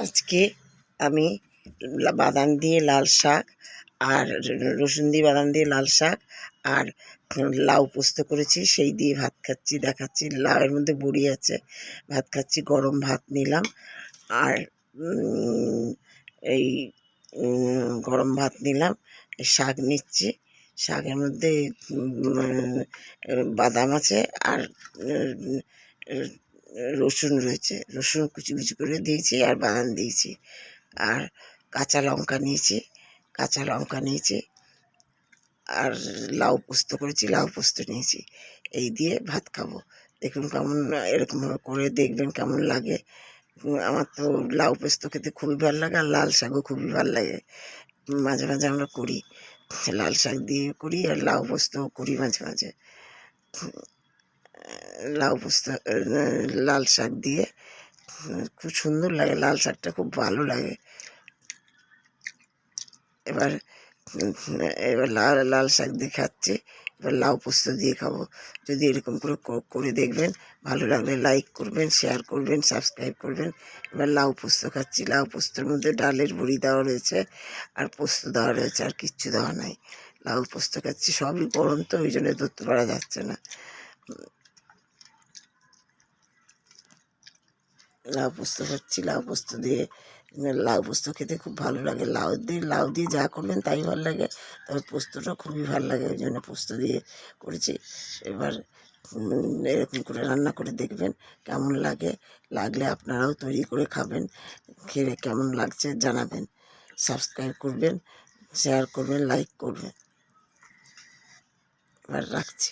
আজকে আমি বাদাম দিয়ে লাল শাক আর রসুন দিয়ে বাদাম দিয়ে লাল শাক আর লাউ পোস্ত করেছি, সেই দিয়ে ভাত খাচ্ছি। দেখাচ্ছি, লাউয়ের মধ্যে বড়ি আছে। ভাত খাচ্ছি, গরম ভাত নিলাম। আর এই গরম ভাত নিলাম, শাক নিচ্ছি। শাকের মধ্যে বাদাম আছে আর রসুন রয়েছে, রসুন কুচি কুচি করে দিয়েছি আর বাদাম দিয়েছি। আর কাঁচা লঙ্কা নিয়েছি আর লাউ পোস্ত করেছি, লাউ পোস্ত নিয়েছি। এই দিয়ে ভাত খাবো। দেখুন কেমন, এরকমভাবে করে দেখবেন কেমন লাগে। আমার তো লাউ পোস্ত খেতে খুবই ভালো লাগে, আর লাল শাকও খুবই ভালো লাগে। মাঝে মাঝে আমরা করি, লাল শাক দিয়ে করি আর লাউ পোস্তও করি মাঝে মাঝে। লাউ পোস্ত লাল শাক দিয়ে খুব সুন্দর লাগে, লাল শাকটা খুব ভালো লাগে। এবার লাল শাক দিয়ে খাচ্ছি, এবার লাউ পোস্ত দিয়ে খাবো। যদি এরকম করে দেখবেন, ভালো লাগলে লাইক করবেন, শেয়ার করবেন, সাবস্ক্রাইব করবেন। এবার লাউ পোস্ত খাচ্ছি। লাউ পোস্তর মধ্যে ডালের বড়ি দেওয়া রয়েছে আর পোস্ত দেওয়া রয়েছে, আর কিচ্ছু দেওয়া নাই। লাউ পোস্ত খাচ্ছি, সবই গরম তো ওই জন্য ধরতে পারা যাচ্ছে না। লাউ পোস্ত খাচ্ছি, লাউ পোস্ত দিয়ে লাউ পোস্ত খেতে খুব ভালো লাগে। লাউ দিয়ে যা করবেন তাই ভালো লাগে, তবে পোস্তটা খুবই ভালো লাগে, ওই জন্য পোস্ত দিয়ে করেছি। এবার এরকম করে রান্না করে দেখবেন কেমন লাগলে আপনারাও তৈরি করে খাবেন। খেয়ে কেমন লাগছে জানাবেন। সাবস্ক্রাইব করবেন, শেয়ার করবেন, লাইক করবেন। এবার রাখছি।